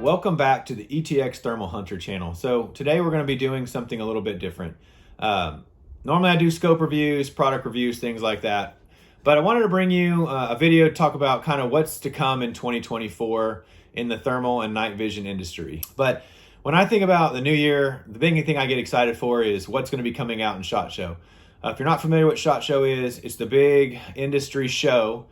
Welcome back to the ETX Thermal Hunter channel. So today we're going to be doing something a little bit different. Normally I do scope reviews, product reviews, things like that. But I wanted to bring you a video to talk about kind of what's to come in 2024 in the thermal and night vision industry. But when I think about the new year, the big thing I get excited for is what's going to be coming out in SHOT Show. If you're not familiar with SHOT Show is, it's the big industry show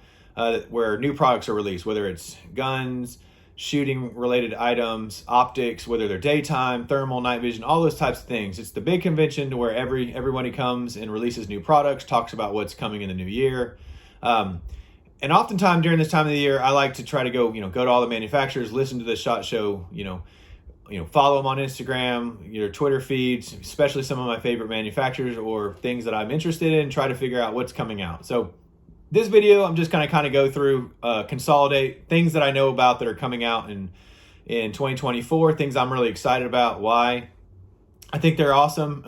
where new products are released, whether it's guns, shooting related items, optics, whether they're daytime, thermal, night vision, all those types of things. It's the big convention to where everybody comes and releases new products, talks about what's coming in the new year. And oftentimes during this time of the year, I like to try to go to all the manufacturers, listen to the SHOT Show, follow them on Instagram, your Twitter feeds, especially some of my favorite manufacturers or things that I'm interested in, try to figure out what's coming out. So this video, I'm just going to kind of go through, consolidate things that I know about that are coming out in 2024, things I'm really excited about, why I think they're awesome,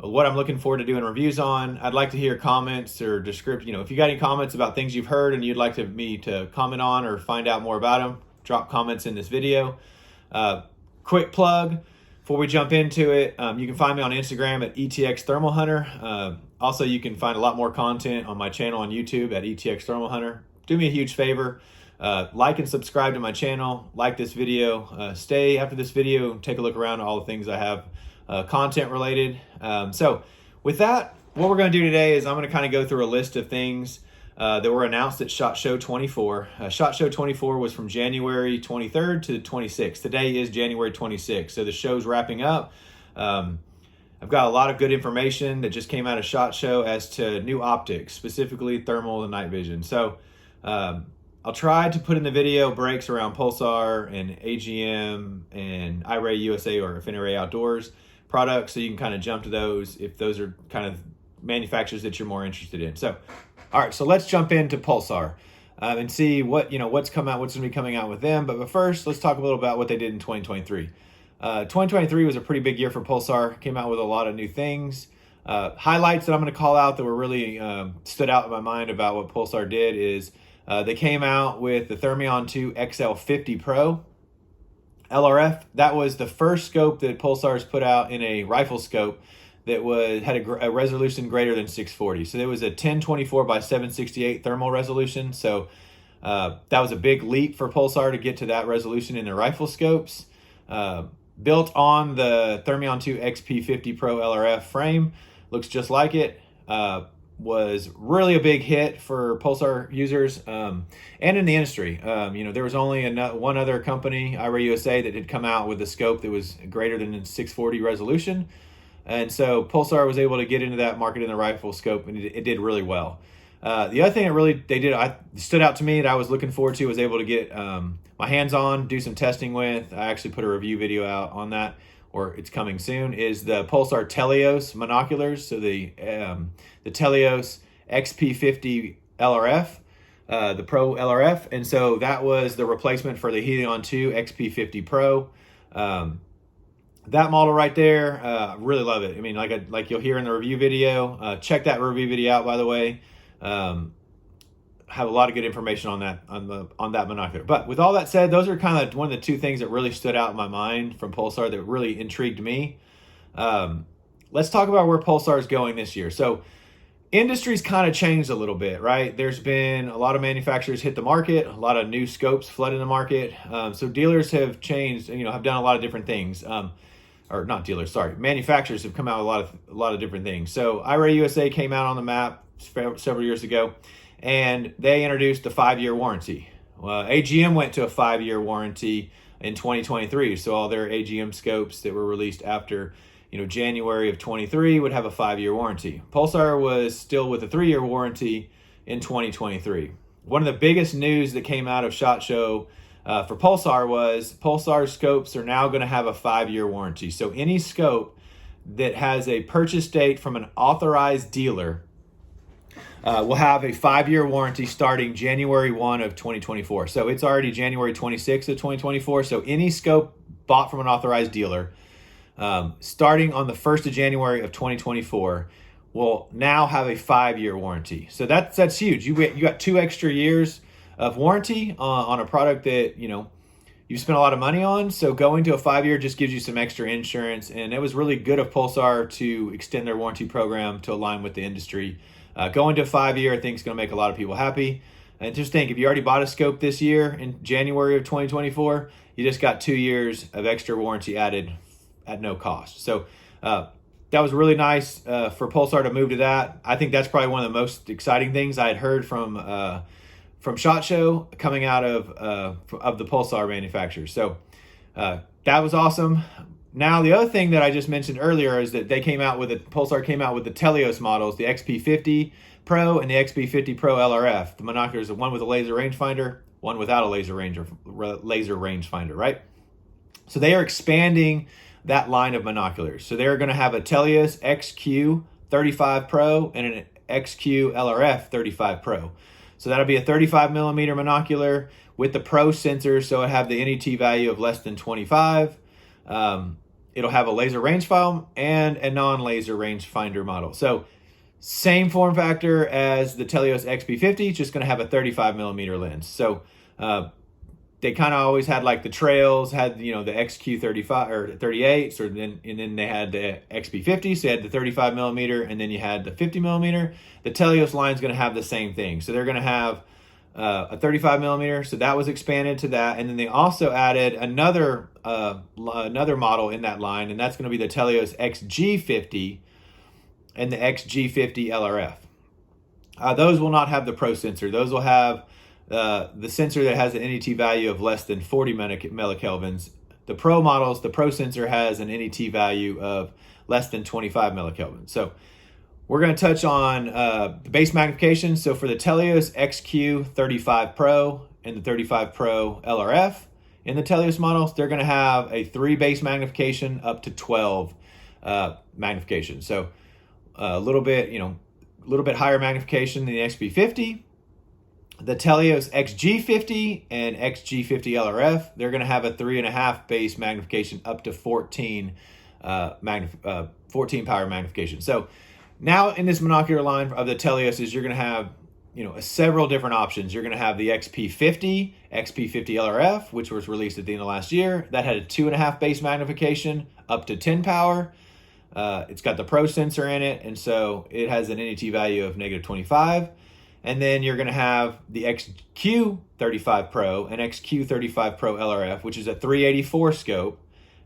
what I'm looking forward to doing reviews on. I'd like to hear comments or description. If you got any comments about things you've heard and you'd like me to comment on or find out more about them, drop comments in this video. Quick plug before we jump into it, you can find me on Instagram at ETX Thermal Hunter. Also, you can find a lot more content on my channel on YouTube at ETX Thermal Hunter. Do me a huge favor, like and subscribe to my channel, like this video, stay after this video, take a look around at all the things I have content related. So with that, what we're going to do today is I'm going to kind of go through a list of things that were announced at SHOT Show 24. SHOT Show 24 was from January 23rd to the 26th. Today is January 26th, so the show's wrapping up. I've got a lot of good information that just came out of SHOT Show as to new optics, specifically thermal and night vision. So I'll try to put in the video breaks around Pulsar and AGM and IrayUSA or Affinity Outdoors products, so you can kind of jump to those if those are kind of manufacturers that you're more interested in. So, all right, so let's jump into Pulsar and see what's come out, what's going to be coming out with them. But first, let's talk a little about what they did in 2023. 2023 was a pretty big year for Pulsar. Came out with a lot of new things. Highlights that I'm going to call out that were really stood out in my mind about what Pulsar did is they came out with the Thermion 2 XL50 Pro LRF. That was the first scope that Pulsar's put out in a rifle scope that had a resolution greater than 640. So there was a 1024 by 768 thermal resolution. So that was a big leap for Pulsar to get to that resolution in their rifle scopes. Built on the Thermion 2 XP50 Pro LRF frame, looks just like it. Was really a big hit for Pulsar users and in the industry. There was only one other company, IrayUSA, that had come out with a scope that was greater than 640 resolution. And so Pulsar was able to get into that market in the rifle scope, and it did really well. The other thing that stood out to me that I was looking forward to was able to get my hands on, do some testing with. I actually put a review video out on that, or it's coming soon, is the Pulsar Telos monoculars. So the Telos XP50 LRF, the Pro LRF. And so that was the replacement for the Helion 2 XP50 Pro. That model right there, really love it. I mean, like you'll hear in the review video, check that review video out, by the way. Have a lot of good information on that monocular. But with all that said, those are kind of one of the two things that really stood out in my mind from Pulsar that really intrigued me. Let's talk about where Pulsar is going this year. So industry's kind of changed a little bit, right? There's been a lot of manufacturers hit the market, a lot of new scopes flooding the market. So dealers have changed, have done a lot of different things. Or not dealers, sorry. Manufacturers have come out with a lot of different things. So IrayUSA came out on the map several years ago, and they introduced a 5-year warranty. AGM went to a 5-year warranty in 2023. So all their AGM scopes that were released after January of 23 would have a 5-year warranty. Pulsar was still with a 3-year warranty in 2023. One of the biggest news that came out of SHOT Show for Pulsar was Pulsar scopes are now going to have a 5-year warranty. So any scope that has a purchase date from an authorized dealer will have a 5-year warranty starting January 1 of 2024. So it's already January 26th of 2024. So any scope bought from an authorized dealer starting on the 1st of January of 2024 will now have a 5-year warranty. So that's huge. You got 2 extra years of warranty on a product that you you've spent a lot of money on. So going to a 5-year just gives you some extra insurance, and it was really good of Pulsar to extend their warranty program to align with the industry. Going to a 5-year, I think is going to make a lot of people happy. And just think, if you already bought a scope this year in January of 2024, you just got 2 years of extra warranty added at no cost. So that was really nice for Pulsar to move to that. I think that's probably one of the most exciting things I had heard from SHOT Show coming out of the Pulsar manufacturers. So that was awesome. Now, the other thing that I just mentioned earlier is that Pulsar came out with the Telos models, the XP50 Pro and the XP50 Pro LRF. The monoculars, one with a laser rangefinder, one without a laser rangefinder, right? So they are expanding that line of monoculars. So they're going to have a Telos XQ35 Pro and an XQ LRF 35 Pro. So that'll be a 35 millimeter monocular with the Pro sensor. So it'll have the NET value of less than 25. It'll have a laser rangefinder and a non-laser rangefinder model. So same form factor as the Telos XP50, just going to have a 35 millimeter lens. So they kind of always had like the trails had, the XQ35 or 38s, and then they had the XP50, so you had the 35 millimeter, and then you had the 50 millimeter. The Telos line is going to have the same thing. So they're going to have a 35 millimeter. So that was expanded to that. And then they also added another model in that line, and that's going to be the Telos XG50 and the XG50 LRF. Those will not have the Pro sensor. Those will have the sensor that has an NET value of less than 40 millikelvins. The Pro models, the Pro sensor has an NET value of less than 25 millikelvins. So we're going to touch on the base magnification. So for the Telos XQ35 Pro and the 35 Pro LRF in the Telos models, they're going to have a 3 base magnification up to 12 magnification. So a little bit higher magnification than the XP50. The Telos XG50 and XG50 LRF, they're going to have a 3.5 base magnification up to 14 power magnification. So now in this monocular line of the Teloses, you're going to have several different options. You're going to have the XP50 LRF, which was released at the end of last year. That had a 2.5 base magnification up to 10 power. It's got the Pro sensor in it, and so it has an NET value of -25. And then you're going to have the XQ35 Pro and XQ35 Pro LRF, which is a 384 scope,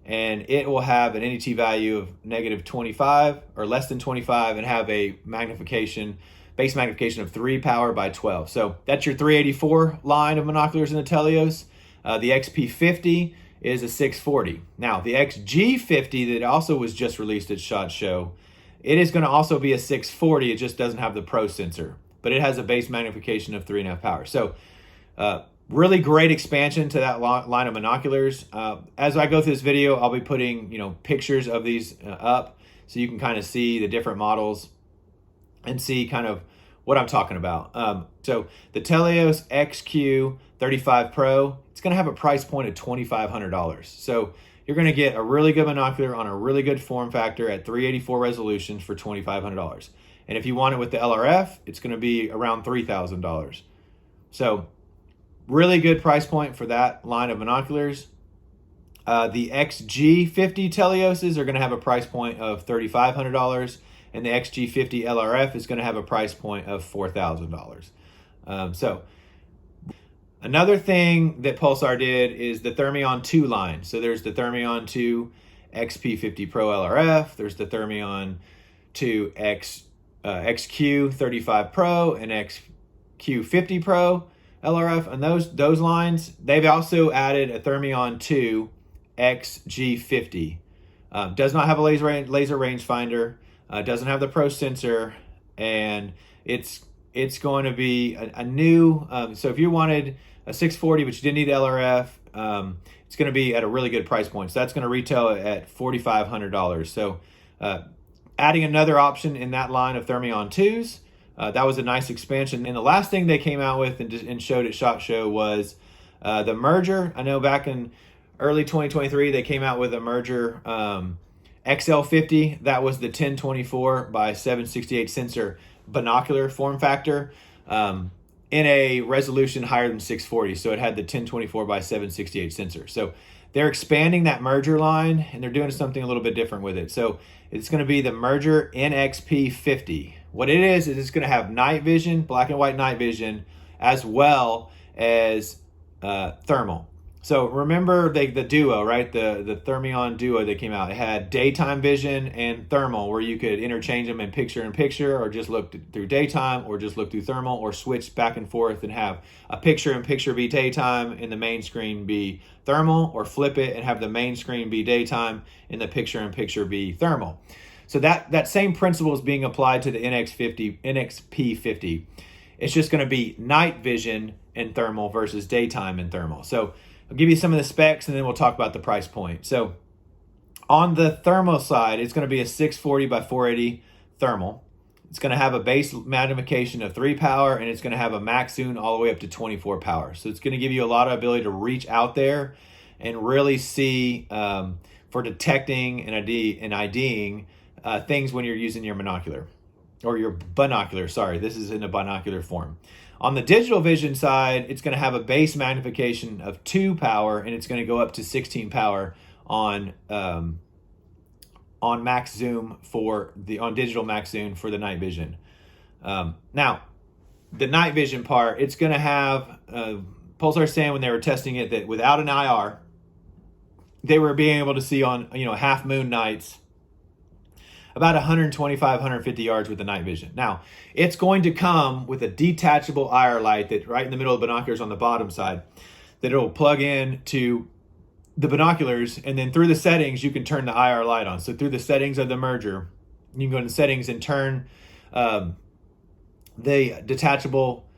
and it will have an NET value of -25 or less than 25 and have a base magnification of 3 power by 12. So that's your 384 line of monoculars in the Telos. The XP50 is a 640. Now, the XG50 that also was just released at SHOT Show, it is going to also be a 640. It just doesn't have the Pro sensor, but it has a base magnification of 3.5 power. So really great expansion to that line of monoculars. As I go through this video, I'll be putting pictures of these up so you can kind of see the different models and see kind of what I'm talking about. So the Telos XQ35 Pro, it's going to have a price point of $2,500. So you're going to get a really good monocular on a really good form factor at 384 resolution for $2,500. And if you want it with the LRF, it's going to be around $3,000. So really good price point for that line of monoculars. The XG50 Teloses are going to have a price point of $3,500, and the XG50 LRF is going to have a price point of $4,000. So another thing that Pulsar did is the Thermion 2 line. So there's the Thermion 2 XP50 Pro LRF, there's the Thermion 2 XQ35 Pro and XQ50 Pro LRF, and those lines, they've also added a Thermion 2 XG50. Does not have a laser rangefinder, doesn't have the Pro sensor, and it's going to be a new, so if you wanted a 640 but you didn't need LRF, it's going to be at a really good price point. So that's going to retail at $4,500. So adding another option in that line of Thermion 2s, that was a nice expansion. And the last thing they came out with and showed at SHOT Show was the Merger. I know back in early 2023, they came out with a Merger XL50. That was the 1024 by 768 sensor binocular form factor. In in a resolution higher than 640. So it had the 1024 by 768 sensor. So they're expanding that merger line, and they're doing something a little bit different with it. So it's going to be the Merger NXP50. What it is it's going to have night vision, black and white night vision, as well as thermal. So remember the duo, right? The Thermion duo that came out. It had daytime vision and thermal, where you could interchange them in picture, or just look through daytime, or just look through thermal, or switch back and forth and have a picture be daytime and the main screen be thermal, or flip it and have the main screen be daytime and the picture be thermal. So that same principle is being applied to the NXP50. It's just going to be night vision and thermal versus daytime and thermal. So I'll give you some of the specs, and then we'll talk about the price point. So on the thermal side, it's going to be a 640 by 480 thermal. It's going to have a base magnification of 3 power, and it's going to have a max zoom all the way up to 24 power. So it's going to give you a lot of ability to reach out there and really see for detecting and IDing things when you're using your monocular, or your binocular. Sorry, this is in a binocular form. On the digital vision side, it's going to have a base magnification of 2 power, and it's going to go up to 16 power on max zoom on digital max zoom for the night vision. Now, the night vision part, it's going to have Pulsar saying when they were testing it that without an IR, they were being able to see on half moon nights about 125, 150 yards with the night vision. Now, it's going to come with a detachable IR light that right in the middle of the binoculars on the bottom side, that it'll plug in to the binoculars, and then through the settings, you can turn the IR light on. So through the settings of the merger, you can go into settings and turn the detachable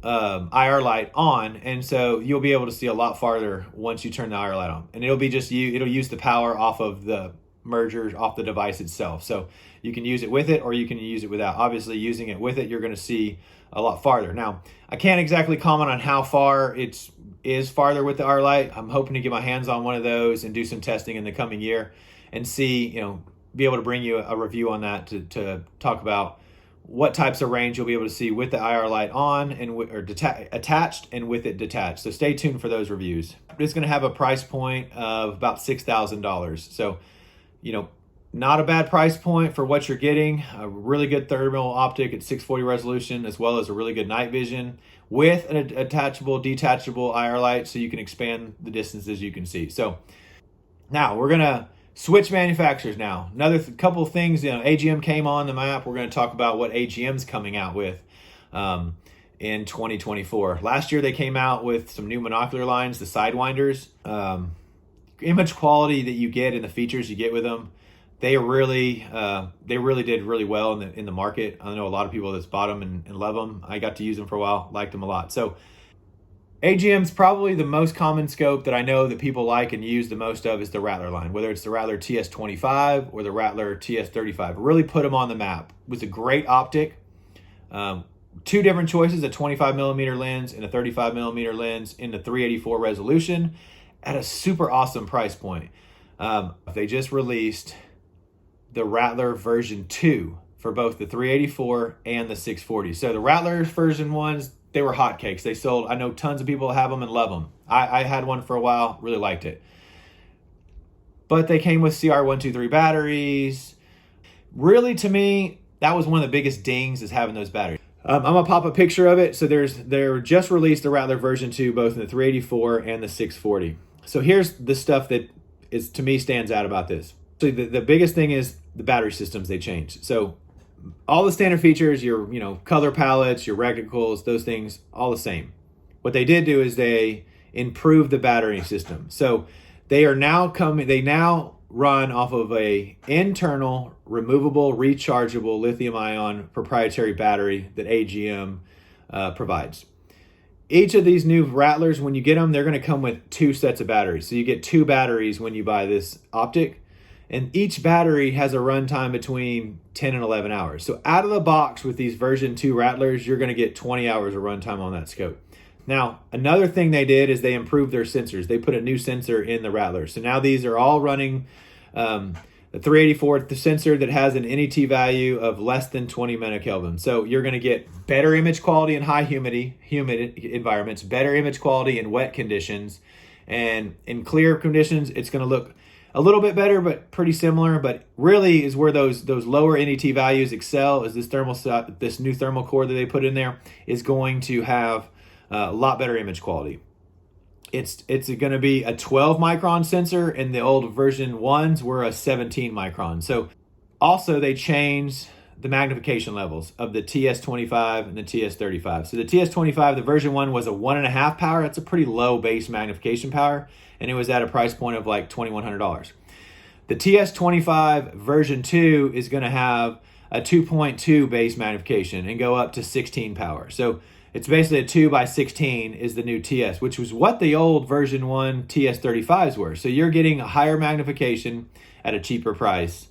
IR light on, and so you'll be able to see a lot farther once you turn the IR light on. And it'll use the power off of the merger, off the device itself. So you can use it with it, or you can use it without. Obviously, using it with it, you're going to see a lot farther. Now, I can't exactly comment on how far it is farther with the IR light. I'm hoping to get my hands on one of those and do some testing in the coming year and see, be able to bring you a review on that to talk about what types of range you'll be able to see with the IR light on and attached, and with it detached. So stay tuned for those reviews. It's going to have a price point of about $6,000. So, not a bad price point for what you're getting. A really good thermal optic at 640 resolution, as well as a really good night vision with an detachable IR light, so you can expand the distances you can see. So now we're going to switch manufacturers now. Another couple of things, AGM came on the map. We're going to talk about what AGM's coming out with in 2024. Last year they came out with some new monocular lines, the Sidewinders. Image quality that you get and the features you get with them, they really did really well in the market. I know a lot of people that's bought them and love them. I got to use them for a while, liked them a lot. So AGM's probably the most common scope that I know that people like and use the most of is the Rattler line, whether it's the Rattler TS25 or the Rattler TS35. Really put them on the map. It was a great optic. 2 different choices, a 25 millimeter lens and a 35 millimeter lens in the 384 resolution at a super awesome price point. They just released the Rattler version 2 for both the 384 and the 640. So the Rattler version 1s, they were hotcakes. They sold, I know tons of people have them and love them. I had one for a while, really liked it. But they came with CR123 batteries. Really, to me, that was one of the biggest dings, is having those batteries. I'm gonna pop a picture of it. So they're just released the Rattler version 2, both in the 384 and the 640. So here's the stuff that to me stands out about this. So the biggest thing is the battery systems they changed. So all the standard features, your color palettes, your reticles, those things, all the same. What they did do is they improved the battery system. So they now run off of a internal removable rechargeable lithium ion proprietary battery that AGM provides. Each of these new Rattlers, when you get them, they're going to come with 2 sets of batteries. So you get 2 batteries when you buy this optic, and each battery has a runtime between 10 and 11 hours. So out of the box with these version 2 Rattlers, you're going to get 20 hours of runtime on that scope. Now, another thing they did is they improved their sensors. They put a new sensor in the Rattler. So now these are all running The 384, the sensor that has an NET value of less than 20 megakelvin. So you're going to get better image quality in high humid environments, better image quality in wet conditions, and in clear conditions, it's going to look a little bit better, but pretty similar. But really, is where those lower NET values excel. Is this new thermal core that they put in there is going to have a lot better image quality. It's going to be a 12 micron sensor, and the old version 1s were a 17 micron. So also they changed the magnification levels of the TS25 and the TS35. So the TS25, the version 1 was a 1.5 power. That's a pretty low base magnification power, and it was at a price point of like $2,100. The TS25 version 2 is going to have a 2.2 base magnification and go up to 16 power. So it's basically a 2x16 is the new TS, which was what the old version 1 TS35s were. So you're getting a higher magnification at a cheaper price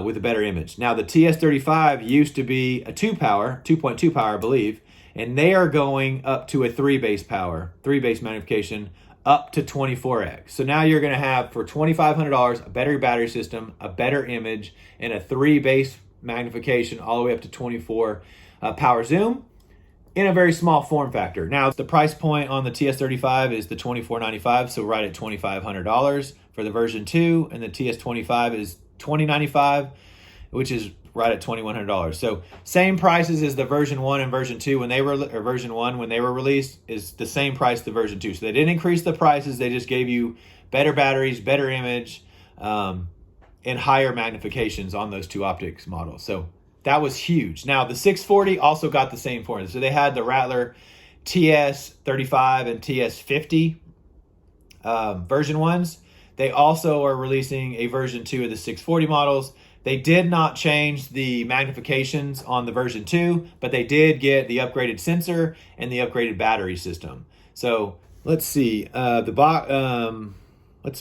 with a better image. Now the TS35 used to be a 2.2 power, I believe, and they are going up to a 3 base magnification up to 24x. So now you're gonna have, for $2,500, a better battery system, a better image, and a 3 base magnification all the way up to 24 power zoom, in a very small form factor. Now, the price point on the TS35 is the $2,495, so right at $2,500 for the version 2, and the TS25 is $2,095, which is right at $2,100. So same prices as the version 1 and version 2 when they were, or version 1 when they were released, is the same price the version 2. So they didn't increase the prices, they just gave you better batteries, better image, and higher magnifications on those two optics models. So that was huge. Now, the 640 also got the same formula. So they had the Rattler TS35 and TS50 version 1s. They also are releasing a version 2 of the 640 models. They did not change the magnifications on the version 2, but they did get the upgraded sensor and the upgraded battery system. So let's see. Let's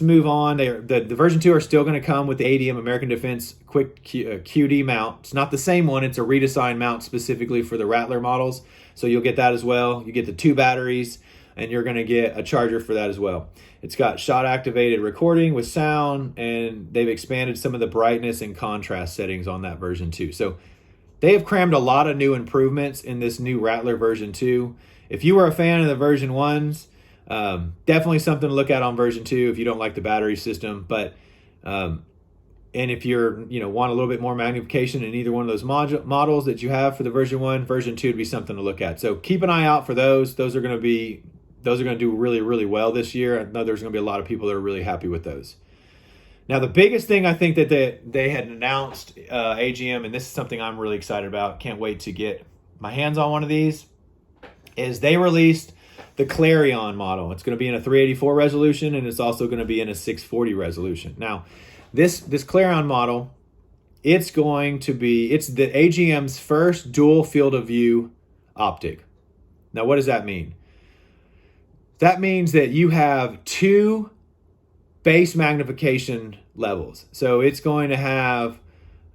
move on. The version 2 are still going to come with the ADM American Defense Quick QD mount. It's not the same one. It's a redesigned mount specifically for the Rattler models. So you'll get that as well. You get the 2 batteries, and you're going to get a charger for that as well. It's got shot activated recording with sound, and they've expanded some of the brightness and contrast settings on that version 2. So they have crammed a lot of new improvements in this new Rattler version 2. If you were a fan of the version 1s, definitely something to look at on version 2 if you don't like the battery system. But and if you're want a little bit more magnification in either one of those models that you have for the version 1, version 2 would be something to look at. So keep an eye out for those. Those are going to do really, really well this year. I know there's going to be a lot of people that are really happy with those. Now, the biggest thing I think that they had announced, AGM, and this is something I'm really excited about, can't wait to get my hands on one of these, is they released the Clarion model. It's going to be in a 384 resolution, and it's also going to be in a 640 resolution. Now, this Clarion model, it's the AGM's first dual field of view optic. Now, what does that mean? That means that you have 2 base magnification levels. So it's going to have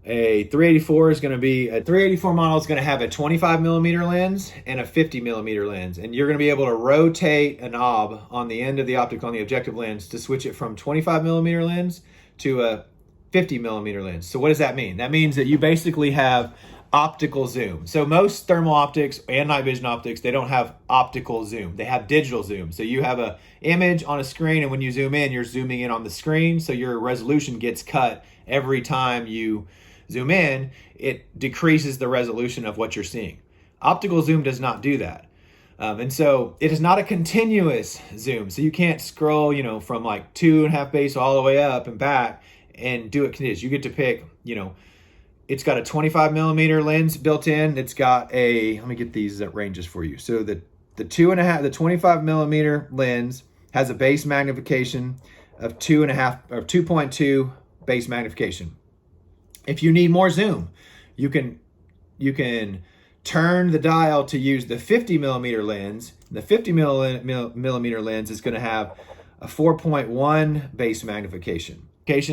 a 384 model is going to have a 25 millimeter lens and a 50 millimeter lens. And you're going to be able to rotate a knob on the end of the optic on the objective lens to switch it from 25 millimeter lens to a 50 millimeter lens. So what does that mean? That means that you basically have optical zoom. So most thermal optics and night vision optics, they don't have optical zoom. They have digital zoom. So you have an image on a screen, and when you zoom in, you're zooming in on the screen. So your resolution gets cut every time you zoom in. It decreases the resolution of what you're seeing. Optical zoom does not do that. And so it is not a continuous zoom. So you can't scroll, from like 2.5 base all the way up and back and do it continuous. You get to pick, it's got a 25 millimeter lens built in. It's got let me get these ranges for you. So the 25 millimeter lens has a base magnification of 2.2 base magnification. If you need more zoom, you can turn the dial to use the 50 millimeter lens. The 50 millimeter lens is going to have a 4.1 base magnification.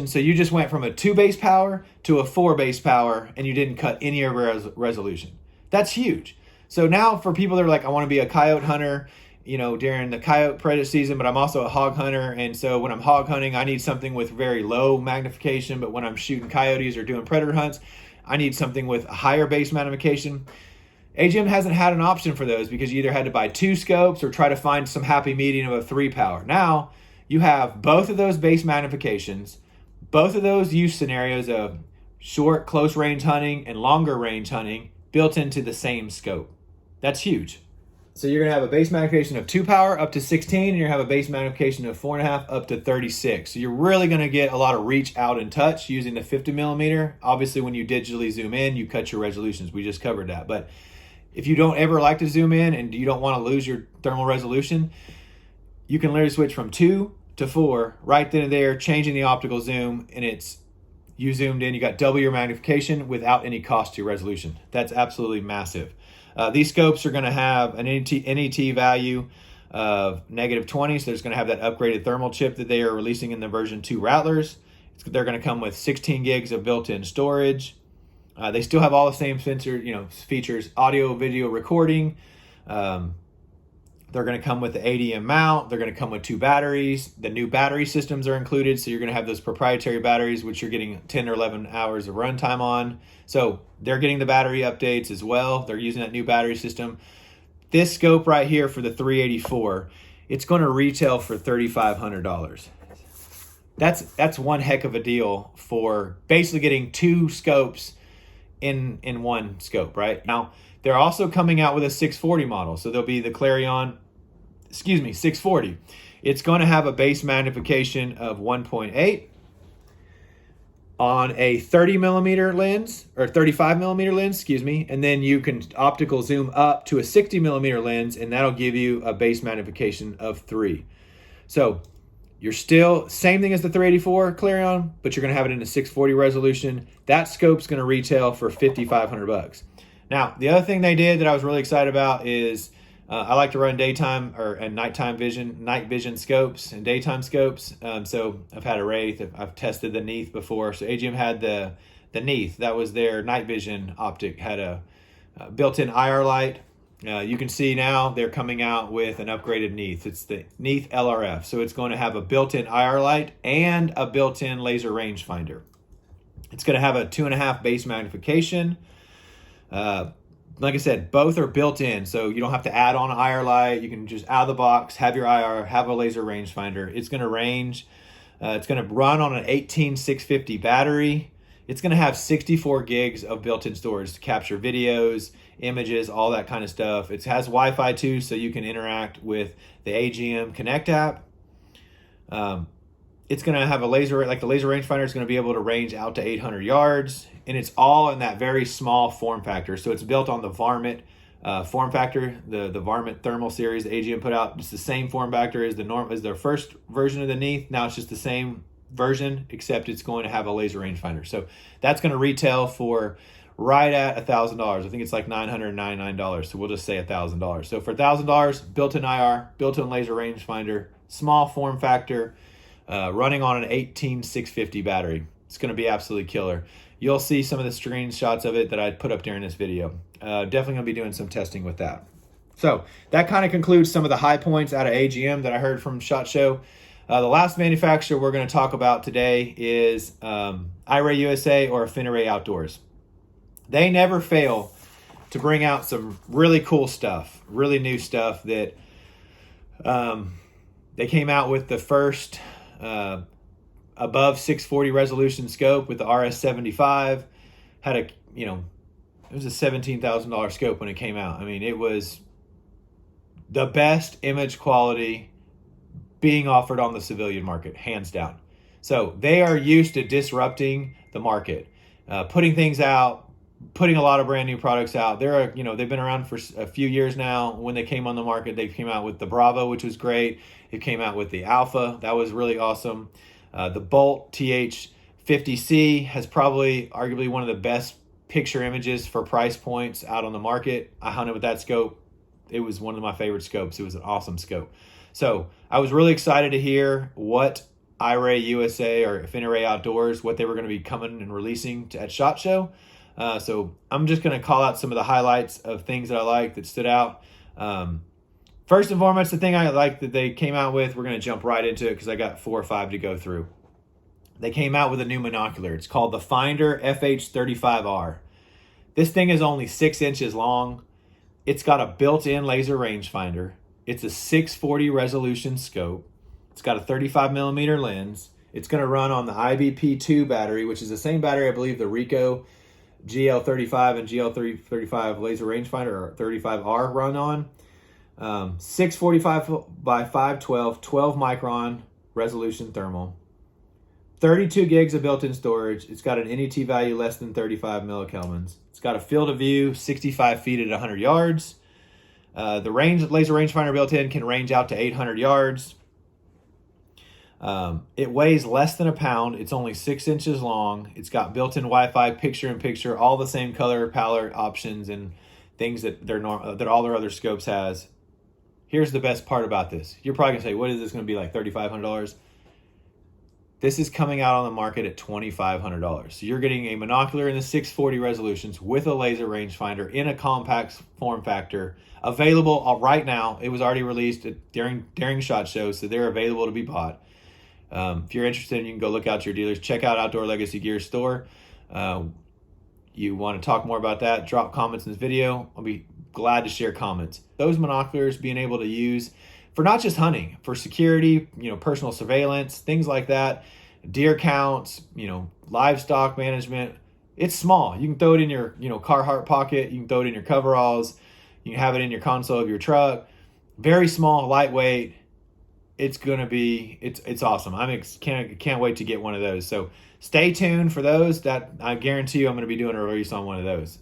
So you just went from a 2 base power to a 4 base power, and you didn't cut any of resolution. That's huge. So now for people that are like, I want to be a coyote hunter you know, during the coyote predator season, but I'm also a hog hunter. And so when I'm hog hunting, I need something with very low magnification. But when I'm shooting coyotes or doing predator hunts, I need something with a higher base magnification. AGM hasn't had an option for those because you either had to buy 2 scopes or try to find some happy medium of a 3 power. Now you have both of those base magnifications, both of those use scenarios of short, close range hunting and longer range hunting built into the same scope. That's huge. So you're gonna have a base magnification of 2 power up to 16, and you're gonna have a base magnification of 4.5 up to 36. So you're really gonna get a lot of reach out and touch using the 50 millimeter. Obviously, when you digitally zoom in, you cut your resolutions. We just covered that. But if you don't ever like to zoom in and you don't wanna lose your thermal resolution, you can literally switch from 2 to 4 right then and there, changing the optical zoom, and you zoomed in, you got double your magnification without any cost to your resolution. That's absolutely massive. These scopes are going to have an NET value of -20, so it's going to have that upgraded thermal chip that they are releasing in the version 2 Rattlers. They're going to come with 16 gigs of built-in storage. They still have all the same sensor, features, audio, video recording. They're going to come with the ADM mount. They're going to come with 2 batteries. The new battery systems are included, so you're going to have those proprietary batteries, which you're getting 10 or 11 hours of runtime on. So they're getting the battery updates as well. They're using that new battery system. This scope right here for the 384, it's going to retail for $3,500. That's one heck of a deal for basically getting 2 scopes in one scope, right? Now, they're also coming out with a 640 model. So there'll be the Clarion, 640. It's going to have a base magnification of 1.8 on a 30 millimeter lens, or 35 millimeter lens, and then you can optical zoom up to a 60 millimeter lens, and that'll give you a base magnification of 3. So you're still, same thing as the 384 Clarion, but you're going to have it in a 640 resolution. That scope's going to retail for $5,500. Now, the other thing they did that I was really excited about is I like to run daytime and night vision scopes and daytime scopes. So I've had a Wraith, I've tested the Neith before. So AGM had the Neith, that was their night vision optic, had a built-in IR light. You can see now they're coming out with an upgraded Neith. It's the Neith LRF. So it's going to have a built-in IR light and a built-in laser rangefinder. It's going to have a 2.5 base magnification. Like I said, both are built in, so you don't have to add on an IR light. You can just out of the box have your IR, have a laser rangefinder. It's going to range. It's going to run on an 18650 battery. It's going to have 64 gigs of built-in storage to capture videos, images, all that kind of stuff. It has Wi-Fi too, so you can interact with the AGM Connect app. It's going to have a laser, like the laser rangefinder is going to be able to range out to 800 yards. And it's all in that very small form factor. So it's built on the Varmint form factor, the Varmint thermal series that AGM put out. It's the same form factor as their first version of the Neith. Now it's just the same version, except it's going to have a laser rangefinder. So that's going to retail for right at $1,000. I think it's like $999. So we'll just say $1,000. So for $1,000, built-in IR, built-in laser rangefinder, small form factor, running on an 18650 battery. It's going to be absolutely killer. You'll see some of the screenshots of it that I put up during this video. Definitely going to be doing some testing with that. So that kind of concludes some of the high points out of AGM that I heard from SHOT Show. The last manufacturer we're going to talk about today is IrayUSA or Array Outdoors. They never fail to bring out some really cool stuff, really new stuff that they came out with the first above 640 resolution scope with the RS75. Had it was a $17,000 scope when it came out. I mean, it was the best image quality being offered on the civilian market, hands down. So they are used to disrupting the market, putting things out, putting a lot of brand new products out. They've been around for a few years now. When they came on the market, they came out with the Bravo, which was great. It came out with the Alpha. That was really awesome. The Bolt TH50C has probably arguably one of the best picture images for price points out on the market. I hunted with that scope. It was one of my favorite scopes. It was an awesome scope. So I was really excited to hear what IrayUSA or Array Outdoors, what they were going to be coming and releasing at SHOT Show. So I'm just going to call out some of the highlights of things that I liked that stood out. First and foremost, the thing I like that they came out with, we're going to jump right into it because I got 4 or 5 to go through. They came out with a new monocular. It's called the Finder FH35R. This thing is only 6 inches long. It's got a built-in laser rangefinder. It's a 640 resolution scope. It's got a 35 millimeter lens. It's going to run on the IBP2 battery, which is the same battery I believe the Rico GL35 and GL35 laser rangefinder or 35R run on. 645 by 512, 12 micron resolution thermal. 32 gigs of built-in storage. It's got an NET value less than 35 millikelvins. It's got a field of view 65 feet at 100 yards. The laser rangefinder built in can range out to 800 yards. It weighs less than a pound. It's only 6 inches long. It's got built-in Wi-Fi, picture-in-picture, all the same color palette options and things that that all their other scopes has. Here's the best part about this. You're probably gonna say, what is this gonna be, like $3,500? This is coming out on the market at $2,500. So you're getting a monocular in the 640 resolutions with a laser rangefinder in a compact form factor, available right now. It was already released during SHOT Shows, so they're available to be bought. If you're interested, you can go look out your dealers. Check out Outdoor Legacy Gear Store. You want to talk more about that, drop comments in this video. I'll be glad to share comments. Those monoculars being able to use for not just hunting, for security, personal surveillance, things like that, deer counts, livestock management. It's small. You can throw it in your, Carhartt pocket. You can throw it in your coveralls. You can have it in your console of your truck. Very small, lightweight. It's gonna be, it's awesome. Can't wait to get one of those. So stay tuned for those. That I guarantee you, I'm gonna be doing a review on one of those.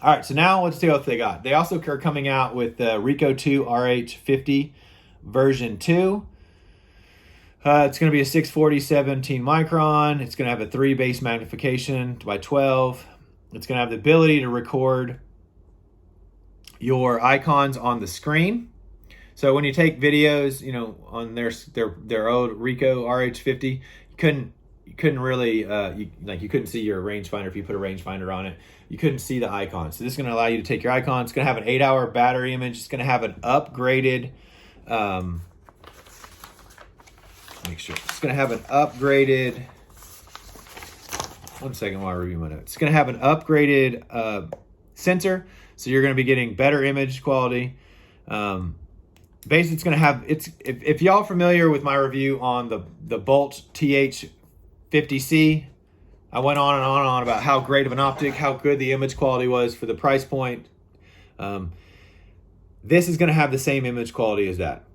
All right, so now let's see what they got. They also are coming out with the Rico RH50 version 2. It's going to be a 640 17 micron. It's going to have a 3 base magnification by 12. It's going to have the ability to record your icons on the screen. So when you take videos, on their old Rico RH50, you couldn't really you couldn't see your rangefinder if you put a rangefinder on it. You couldn't see the icons. So this is going to allow you to take your icon. It's going to have an 8-hour battery image. It's going to have an upgraded it's going to have an upgraded, one second while I review my notes. It's going to have an upgraded sensor, so you're going to be getting better image quality. Basically, it's going to have, if y'all familiar with my review on the Bolt TH50C, I went on and on about how great of an optic, how good the image quality was for the price point. This is going to have the same image quality as that.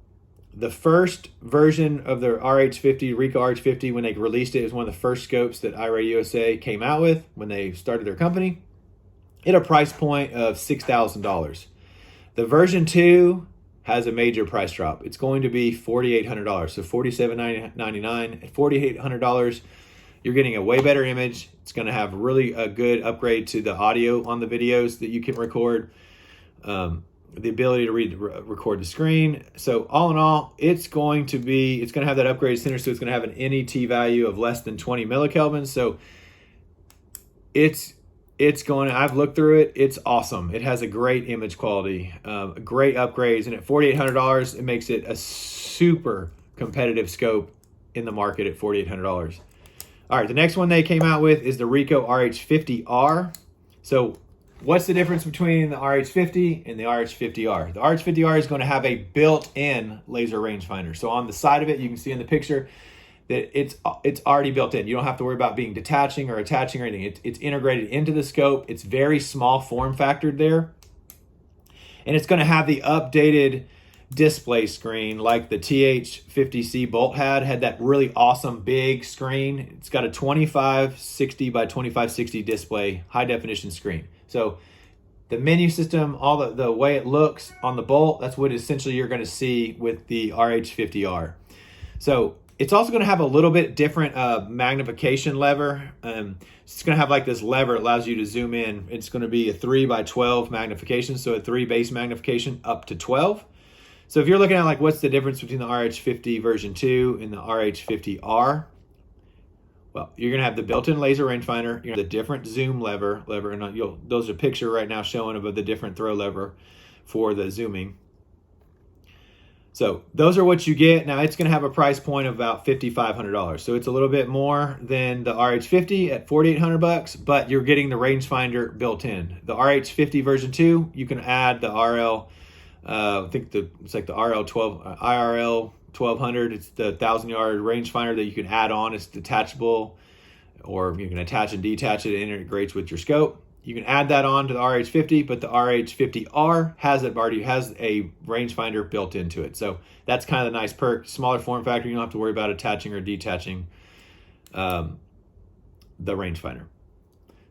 The first version of the RH50, Rico RH50, when they released it, was one of the first scopes that IrayUSA came out with when they started their company. At a price point of $6,000. The version 2 has a major price drop. It's going to be $4,800, so $4,799. At $4,800, you're getting a way better image. It's going to have really a good upgrade to the audio on the videos that you can record. The ability to record the screen. So all in all, it's going to have that upgraded center, so it's going to have an NET value of less than 20 millikelvins. So I've looked through it. It's awesome. It has a great image quality, great upgrades, and at $4,800, it makes it a super competitive scope in the market at $4,800. All right, the next one they came out with is the Rico RH50R. So what's the difference between the RH50 and the RH50R? The RH50R is going to have a built-in laser rangefinder. So on the side of it, you can see in the picture that it's already built in. You don't have to worry about being detaching or attaching or anything. It's integrated into the scope. It's very small form factor there. And it's going to have the updated display screen like the TH50C Bolt had that really awesome big screen. It's got a 2560 by 2560 display, high definition screen. So the menu system, all the way it looks on the Bolt, that's what essentially you're going to see with the RH50R. So it's also going to have a little bit different magnification lever. It's going to have like this lever that allows you to zoom in. It's going to be a 3 by 12 magnification, so a 3 base magnification up to 12. So if you're looking at like what's the difference between the RH50 version 2 and the RH50R, well, you're going to have the built-in laser rangefinder, you're going to have the different zoom lever, and those are a picture right now showing of the different throw lever for the zooming. So those are what you get. Now it's going to have a price point of about $5,500. So it's a little bit more than the RH50 at $4,800, but you're getting the rangefinder built in. The RH50 version 2, you can add the RL, I think it's like the IRL 1200. It's the 1,000-yard rangefinder that you can add on. It's detachable, or you can attach and detach it. It integrates with your scope. You can add that on to the RH50, but the RH50R already has a rangefinder built into it. So that's kind of the nice perk. Smaller form factor, you don't have to worry about attaching or detaching the rangefinder.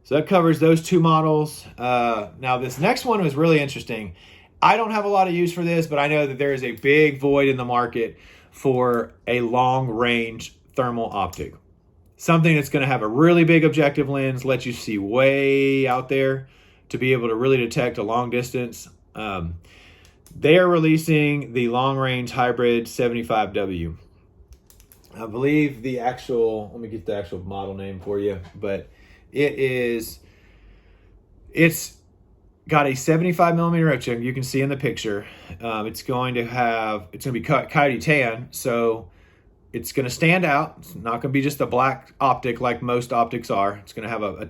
So that covers those two models. Now this next one was really interesting. I don't have a lot of use for this, but I know that there is a big void in the market for a long range thermal optic. Something that's going to have a really big objective lens, let you see way out there to be able to really detect a long distance. They are releasing the long range hybrid 75W. I believe the actual, let me get the actual model name for you, but it's got a 75 millimeter optic. You can see in the picture. It's going to be coyote tan, so it's going to stand out. It's not going to be just a black optic like most optics are. It's going to have a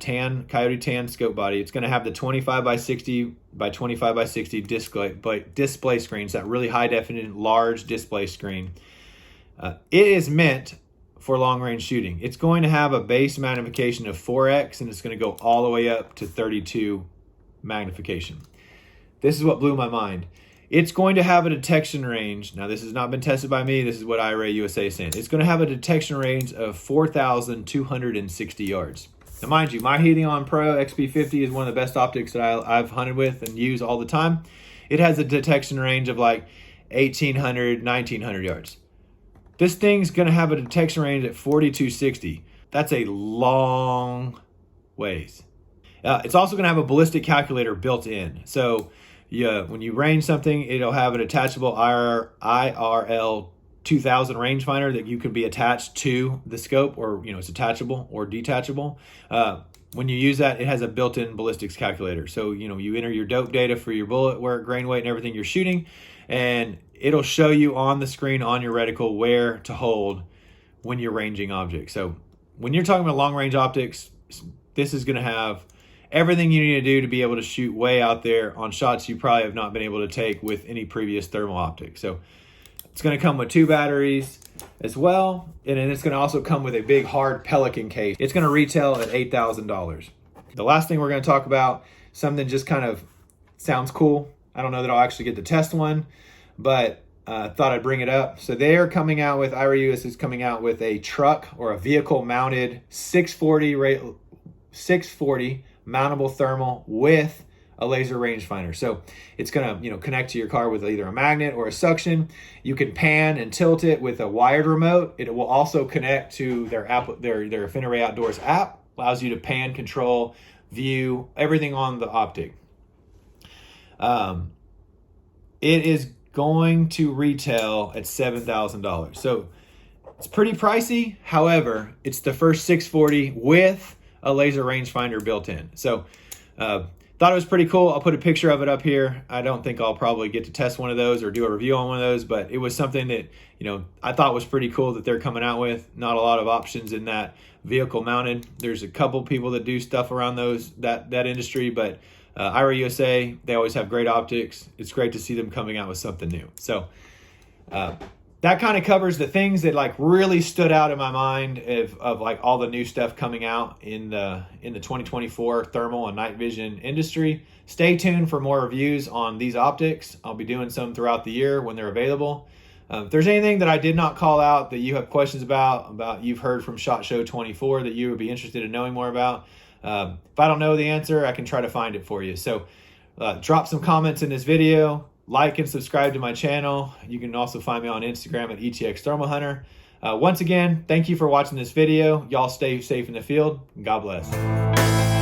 coyote tan scope body. It's going to have the 25 by 60 by 25 by 60 display screens, that really high definition, large display screen. It is meant for long range shooting. It's going to have a base magnification of 4x, and it's going to go all the way up to 32 magnification. This is what blew my mind. It's going to have a detection range. Now, this has not been tested by me. This is what IrayUSA is saying. It's going to have a detection range of 4,260 yards. Now, mind you, my Helion Pro XP50 is one of the best optics that I've hunted with and use all the time. It has a detection range of like 1,800, 1,900 yards. This thing's going to have a detection range at 4,260. That's a long ways. It's also going to have a ballistic calculator built in. So yeah, when you range something, it'll have an attachable IRL 2000 rangefinder that you can be attached to the scope, or it's attachable or detachable. When you use that, it has a built-in ballistics calculator. So you enter your dope data for your bullet, where grain weight, and everything you're shooting, and it'll show you on the screen on your reticle where to hold when you're ranging objects. So when you're talking about long-range optics, this is going to have everything you need to do to be able to shoot way out there on shots you probably have not been able to take with any previous thermal optic. So it's going to come with 2 batteries as well, and then it's going to also come with a big hard Pelican case. It's going to retail at $8,000. The last thing we're going to talk about, something just kind of sounds cool. I don't know that I'll actually get to test one, but thought I'd bring it up. So they are coming out with, IrayUSA is coming out with a truck or a vehicle mounted 640 mountable thermal with a laser rangefinder. So it's going to connect to your car with either a magnet or a suction. You can pan and tilt it with a wired remote. It will also connect to their Affinity Outdoors app. Allows you to pan, control, view everything on the optic. It is going to retail at $7,000. So it's pretty pricey. However, it's the first 640 with a laser rangefinder built in. So thought it was pretty cool. I'll put a picture of it up here. I don't think I'll probably get to test one of those or do a review on one of those, but it was something that I thought was pretty cool that they're coming out with. Not a lot of options in that vehicle mounted. There's a couple people that do stuff around that industry, but IrayUSA, they always have great optics. It's great to see them coming out with something new. So that kind of covers the things that really stood out in my mind of all the new stuff coming out in the 2024 thermal and night vision industry. Stay tuned for more reviews on these optics. I'll be doing some throughout the year when they're available. If there's anything that I did not call out that you have questions about you've heard from SHOT Show 24 that you would be interested in knowing more about, if I don't know the answer, I can try to find it for you. So drop some comments in this video. Like and subscribe to my channel. You can also find me on Instagram at ETX Thermal Hunter. Once again, thank you for watching this video. Y'all stay safe in the field. God bless.